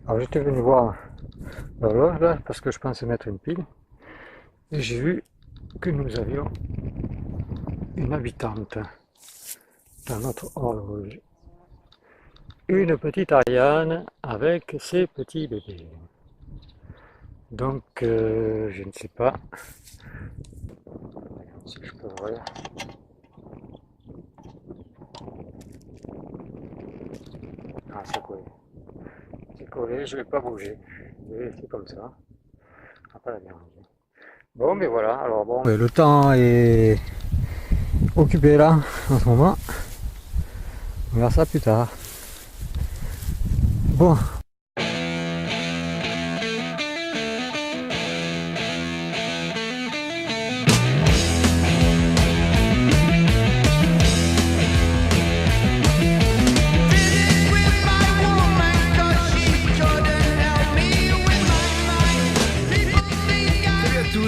Alors j'étais venu voir l'horloge là parce que je pensais mettre une pile et j'ai vu que nous avions une habitante dans notre horloge. Une petite Ariane avec ses petits bébés. Donc je ne sais pas si je peux voir. Ah, c'est collé. C'est collé, je vais pas bouger. Je vais laisser comme ça. Ah, pas la déranger. Bon, mais voilà, alors bon. Le temps est occupé là, en ce moment. On verra ça plus tard. Bon.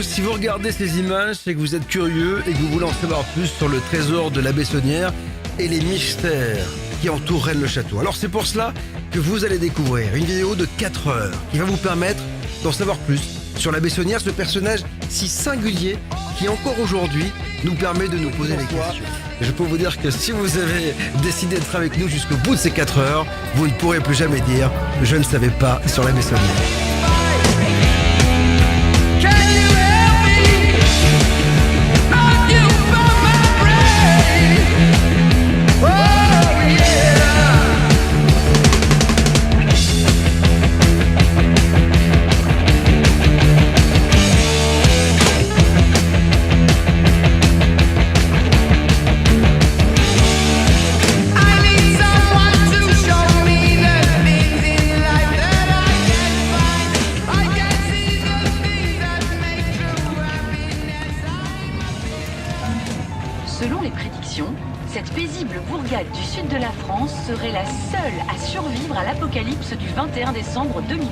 Si vous regardez ces images, c'est que vous êtes curieux et que vous voulez en savoir plus sur le trésor de la Bessonnière et les mystères qui entourent le château. Alors c'est pour cela que vous allez découvrir une vidéo de 4 heures qui va vous permettre d'en savoir plus sur la Bessonnière, ce personnage si singulier qui encore aujourd'hui nous permet de nous poser des questions. Et je peux vous dire que si vous avez décidé d'être avec nous jusqu'au bout de ces 4 heures, vous ne pourrez plus jamais dire « je ne savais pas » sur la Bessonnière. Selon les prédictions, cette paisible bourgade du sud de la France serait la seule à survivre à l'apocalypse du 21 décembre 2012.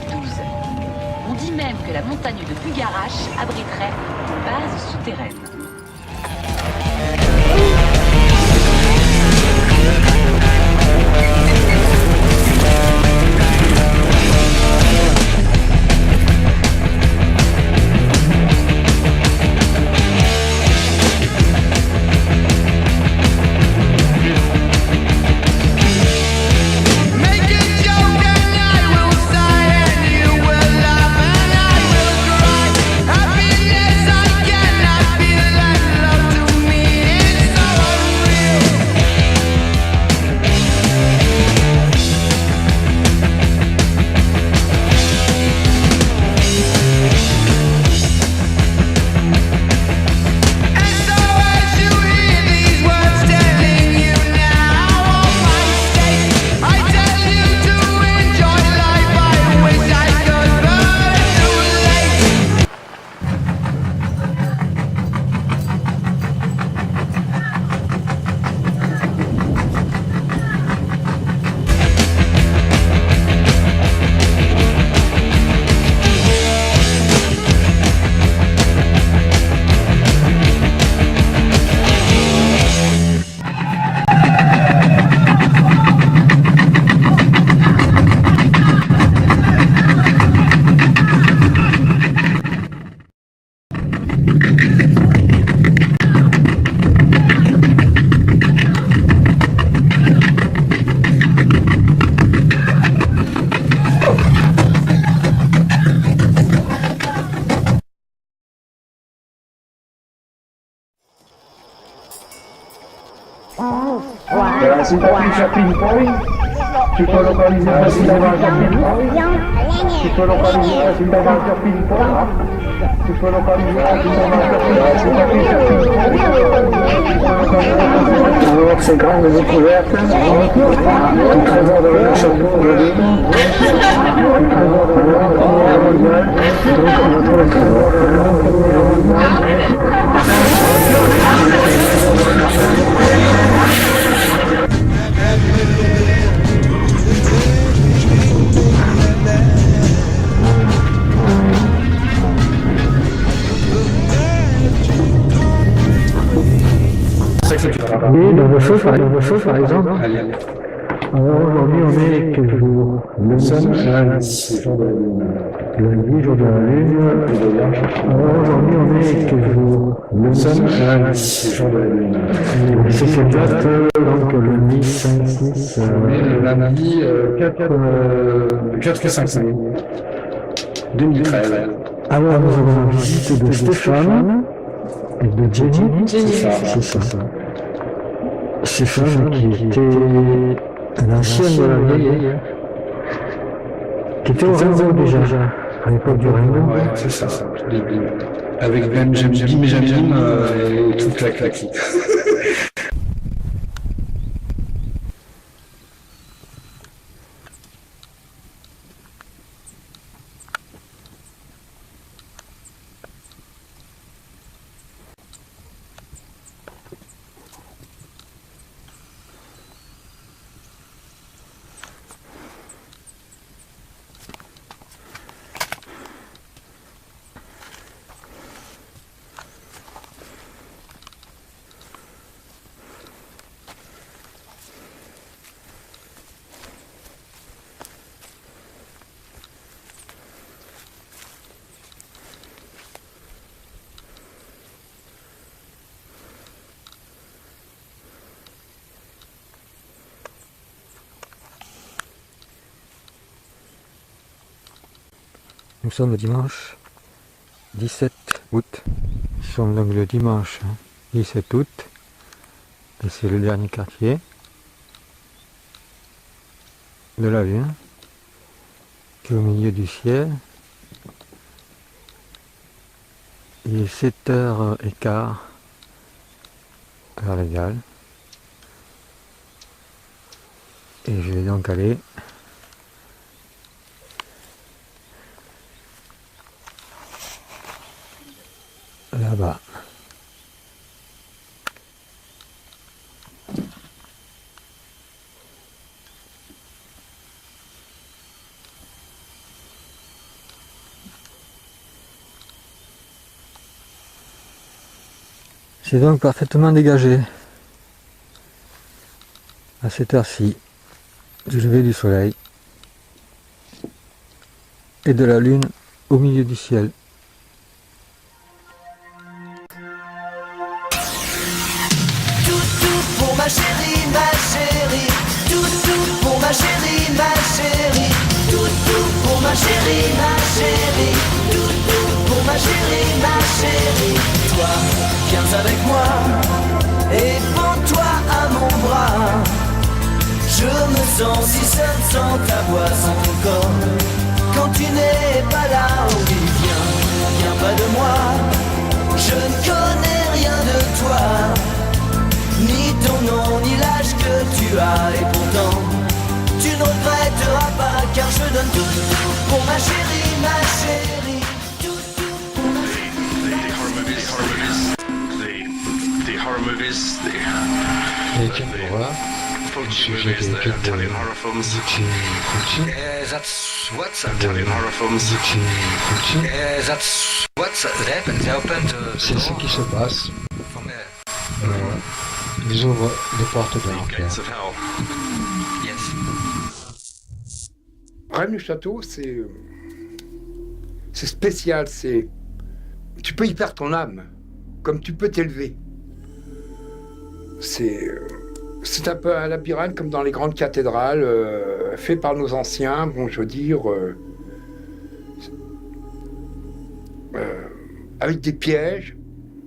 On dit même que la montagne de Bugarache abriterait une base souterraine. Si tu appuies sur ping-pong, tu peux localiser facilement sur ping-pong. Tu peux localiser facilement sur ping-pong. Tu peux localiser facilement sur ping-pong. Si tu appuies sur ping-pong, alors ces grandes découvertes, tout trésor de la château aujourd'hui, tout trésor de la première mondiale, donc on va trouver le trésor de la première mondiale. Et dans le feu, par exemple, Alors aujourd'hui on est quel jour? Lundi, jour de la lune. Lundi, jour de la lune. Alors aujourd'hui on est quel jour? Lundi, jour de la lune. Et c'est cette date, donc le lundi 5, 6, On est le lundi 4-5 2013. alors nous avons la visite de Stéphane et de Jenny. C'est ça. Stéphane qui était l'ancienne de la vieille, qui était au Rainbow déjà, à l'époque du Rainbow. Ouais, c'est ça. Je l'ai vu. Avec Benjamin et toute la claque. Nous sommes le dimanche 17 août. Nous sommes donc le dimanche 17 août. Et c'est le dernier quartier de la lune qui est au milieu du ciel. Il est 7h15 heure légale. Et je vais donc aller là-bas. C'est donc parfaitement dégagé à cette heure-ci du lever du soleil et de la lune au milieu du ciel. Pour ma chérie, tout pour ma chérie, tout pour ma chérie, tout pour ma chérie. Toi, viens avec moi et prends-toi à mon bras. Je me sens si seul sans ta voix, sans ton corps. Quand tu n'es pas là, oui, viens pas de moi. Je ne connais rien de toi, ni ton nom, ni l'âge que tu as. Et pourtant, tu ne regretteras pas, car je donne tout pour ma chérie, tout pour ma The horror movies, Les films d'horreur, funky sujet movies, des the films Italian horror films. Fucci, That's what's Italian horror films. Fucci. That's what's happened. They opened C'est ce qui se passe. from Ils ouvrent les portes de l'enfer. gates of hell. Yes. Rennes-le-Château, c'est spécial, tu peux y perdre ton âme, comme tu peux t'élever. C'est un peu un labyrinthe comme dans les grandes cathédrales, fait par nos anciens, bon, je veux dire, avec des pièges,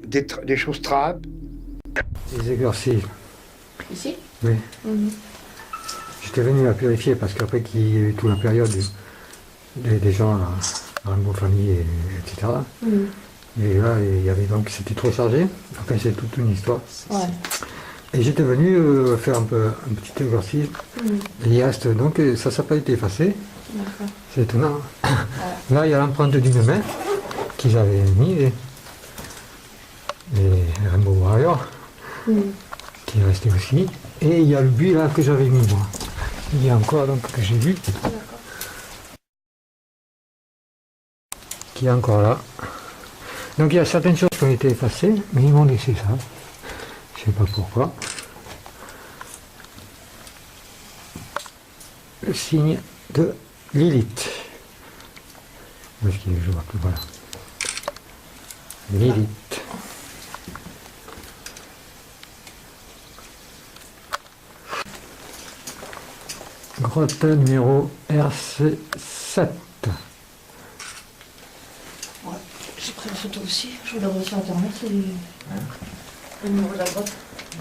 des choses trappes. Les exorcismes. Ici? Oui. J'étais venu la purifier parce qu'après qu'il y a eu toute la période des gens dans la famille, etc. Et là, il y avait donc, c'était trop chargé. Enfin, c'est toute une histoire. Ouais. Et j'étais venu faire un petit exorcisme. Et il reste, donc, ça n'a pas été effacé. D'accord. C'est étonnant. Là, il y a l'empreinte d'une main qu'ils avaient mis, les Rainbow Warriors, qui est resté aussi. Et il y a le buis là que j'avais mis moi. Il y a encore donc que j'ai vu. Qui est encore là. Donc il y a certaines choses qui ont été effacées, mais ils m'ont laissé ça. Je sais pas pourquoi. le signe de Lilith. Je vois plus, voilà. Lilith. Grotte numéro RC7. Ouais, j'ai pris une photo aussi, je vous l'ai reçu sur internet, le numéro de la grotte.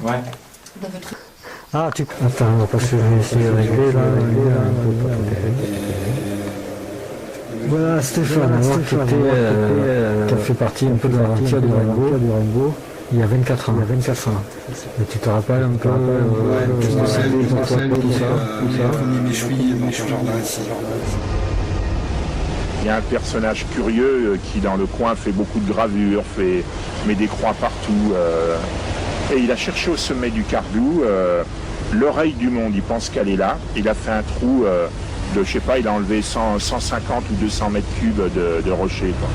Ouais. Ah, tu... Attends, on va passer ici de régler là. Voilà Stéphane, alors qui a fait partie un peu de l'aventure du Rainbow il y a 24 ans. Et tu te rappelles un peu tout ça, mes chevilles, mon jardin ici. Il y a un personnage curieux qui dans le coin fait beaucoup de gravures, met des croix partout. Et il a cherché au sommet du Cardou l'oreille du monde, il pense qu'elle est là. Il a fait un trou de, je sais pas, il a enlevé 150 ou 200 mètres cubes de rochers, quoi.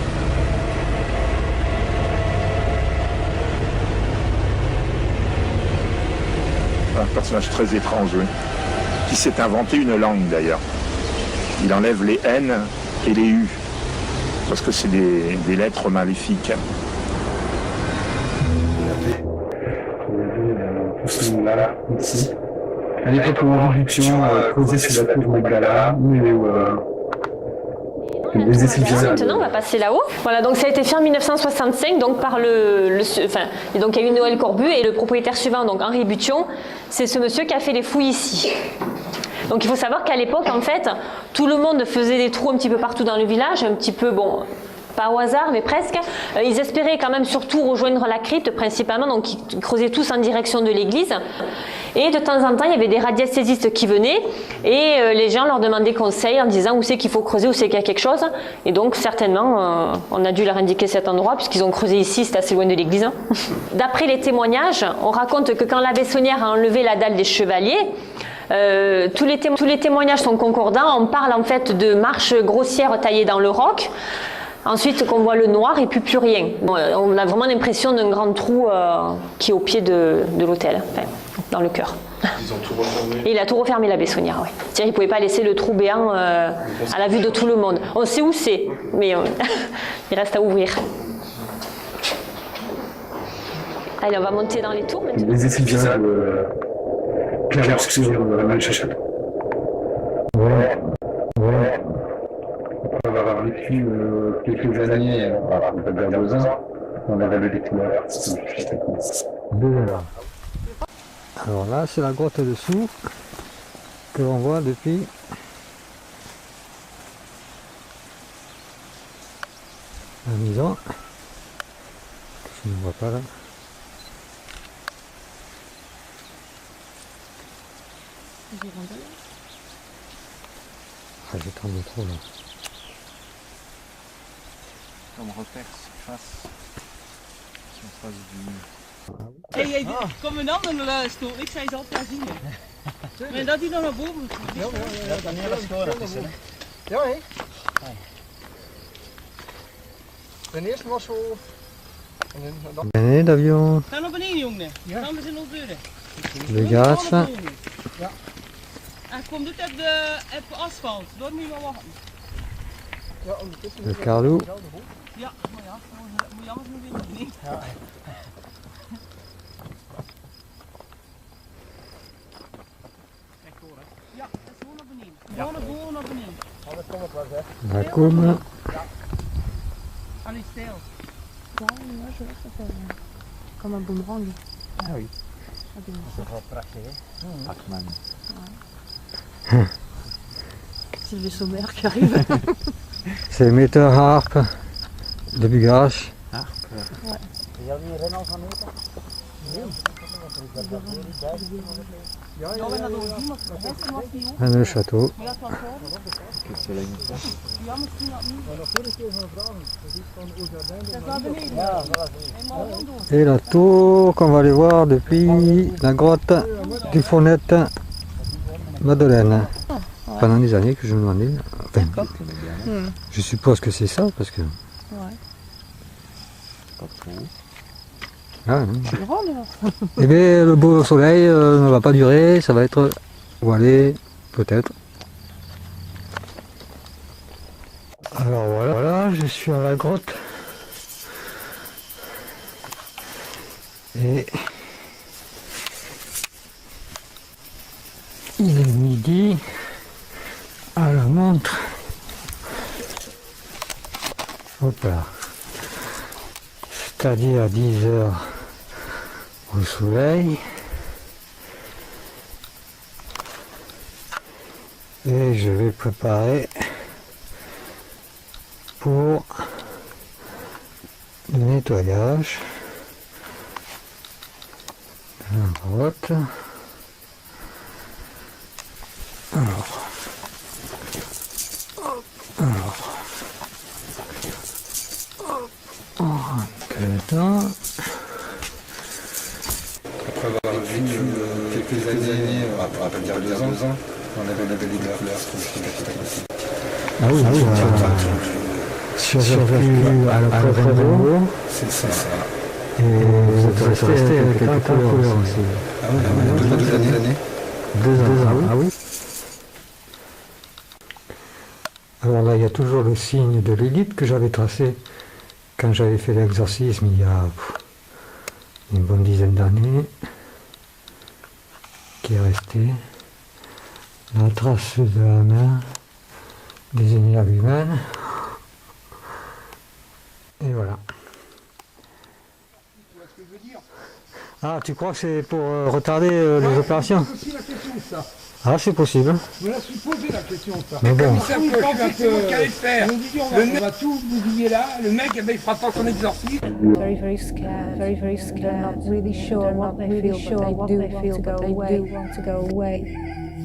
Un personnage très étrange, oui. Qui s'est inventé une langue d'ailleurs. Il enlève les N et les U. Parce que c'est des lettres maléfiques. Là, ici. À l'époque où l'éruption causait sous la tour Megala, Maintenant, on va passer là-haut. Voilà, donc ça a été fait en 1965, donc par et donc il y a eu Noël Corbu et le propriétaire suivant, donc Henri Bution, c'est ce monsieur qui a fait les fouilles ici. Donc il faut savoir qu'à l'époque, en fait, tout le monde faisait des trous un petit peu partout dans le village, un petit peu, bon, pas au hasard, mais presque. Ils espéraient quand même surtout rejoindre la crypte principalement, donc ils creusaient tous en direction de l'église. Et de temps en temps, il y avait des radiesthésistes qui venaient et les gens leur demandaient conseil en disant où c'est qu'il faut creuser, où c'est qu'il y a quelque chose. Et donc certainement, on a dû leur indiquer cet endroit puisqu'ils ont creusé ici, c'est assez loin de l'église. D'après les témoignages, on raconte que quand la Bessonnière a enlevé la dalle des chevaliers, tous les témoignages sont concordants. On parle en fait de marches grossières taillées dans le roc. Ensuite, qu'on voit le noir et plus rien. On a vraiment l'impression d'un grand trou qui est au pied de l'autel, enfin, dans le cœur. Ils ont tout refermé. Et il a tout refermé, la Bessonnière, oui. C'est-à-dire qu'il ne pouvait pas laisser le trou béant à la vue de tout le monde. On sait où c'est, mais il reste à ouvrir. Allez, on va monter dans les tours maintenant. Les effigies clair-obscur de la Manche. Ouais. On va avoir vécu quelques années, peut-être 2 ans, on avait le découvert. Alors là, c'est la grotte dessous que l'on voit depuis la maison. Je ne vois pas là. Ah, j'ai tombé trop là. Comme repère face du... Hey, kom een andere stoel. Ik zei ze altijd zien. Maar dat hij nog naar boven moet. Ja, dat kan niet scoren. Ja, hé. De eerste was zo. Bene d'avion. Ga naar beneden, jongen. Dan is het nog deuren. Le gaz. Ja. En kom dit op de asfalt. Door moet je wel wachten. Ja, ondertussen. Le Cardou. Ja, maar ja, moet je anders niet weer. Ja. Ja, dat is gewoon naar beneden. Gewoon naar beneden. Anders kom ik wel, hè. La Côme. Allez, stil. Ja, moi je vois ça fait comme un boomerang. Ah oui. C'est pas prachtig, hè? Akman. C'est le sommaire qui arrive. C'est Meter Harp de Bugage. Ouais. En le château. Et la tour qu'on va aller voir depuis la grotte du Fournette Madeleine. Pendant des années que je me demandais. Enfin, je suppose que c'est ça parce que. Ouais. Ah, et bien le beau soleil ne va pas durer, ça va être voilé peut-être je suis à la grotte et il est midi à la montre. Hop là. C'est-à-dire à 10 heures au soleil. Et je vais préparer pour le nettoyage de la grotte. Alors, on rentre dedans. Après avoir vu quelques années, on va pas dire 2 ans, on avait des couleurs. Ah oui, survécu à l'Octobre, C'est ça. et vous êtes resté avec quelques couleurs aussi. Ah oui, on a 2 années. 2 ans, ah oui. Alors là, il y a toujours le signe de Lilith que j'avais tracé quand j'avais fait l'exorcisme il y a une bonne dizaine d'années, qui est resté. La trace de la main désignée à lui-même. Et voilà. Ah, tu crois que c'est pour retarder les opérations? C'est aussi la question de ça. Ah, c'est possible. Je me la suis posé la question de ça. Mais bon. Ils savent que je suis un peu... Ils m'ont dit, on va tout bousiller là. Le mec, eh ben, il fera pas son exorcisme. Very, very scared. Very, very scared. They're not really sure what they feel, but they do want to go away.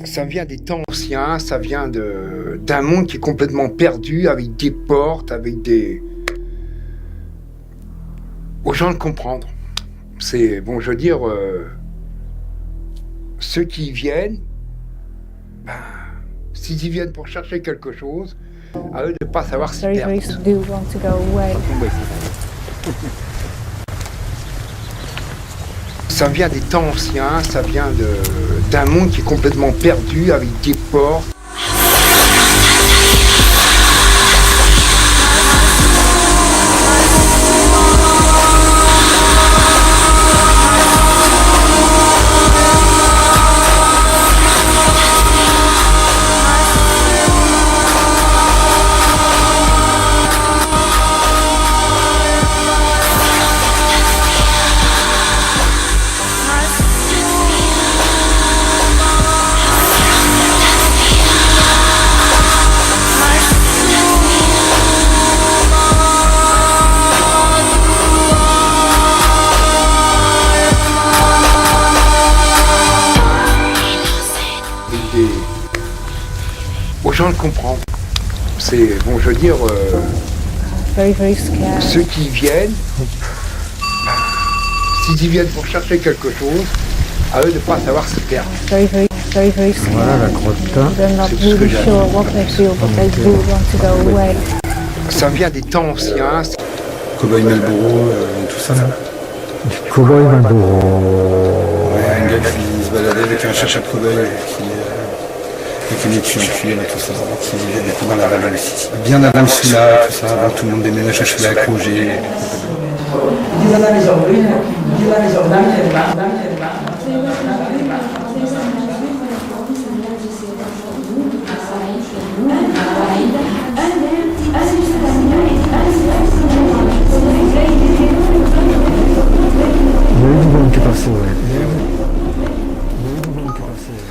Ça vient des temps anciens, ça vient d'un monde qui est complètement perdu, avec des portes, avec des... Aux gens de comprendre. C'est, bon, je veux dire, ceux qui y viennent, ben, s'ils y viennent pour chercher quelque chose, à eux de ne pas savoir s'y perdre. Ça vient des temps anciens, ça vient d'un monde qui est complètement perdu, avec des portes. Aux gens de comprendre. C'est, bon, je veux dire, ceux qui y viennent, s'ils y viennent pour chercher quelque chose, à eux de ne pas savoir s'y perdre. Voilà la grotte. C'est tout ce que j'ai. Ça vient des temps anciens. Cowboy Malboro, tout ça là. Cowboy Malboro. Ouais, un gars qui se baladait avec un chercheur de cowboy qui est tué en cuir et tout ça, qui vivait dans la Valley City. Bien avant le Soula, tout ça, avant tout le monde déménage à Soula, Crogé.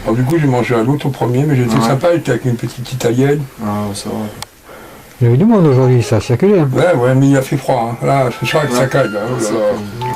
Alors, du coup, j'ai mangé un l'autre au premier, mais j'étais sympa, j'étais avec une petite italienne. Ah, ça va. Il y avait du monde aujourd'hui, ça a circulé. Ouais, mais il a fait froid. Hein. Là, ce soir avec sa caille. Là, oh là là.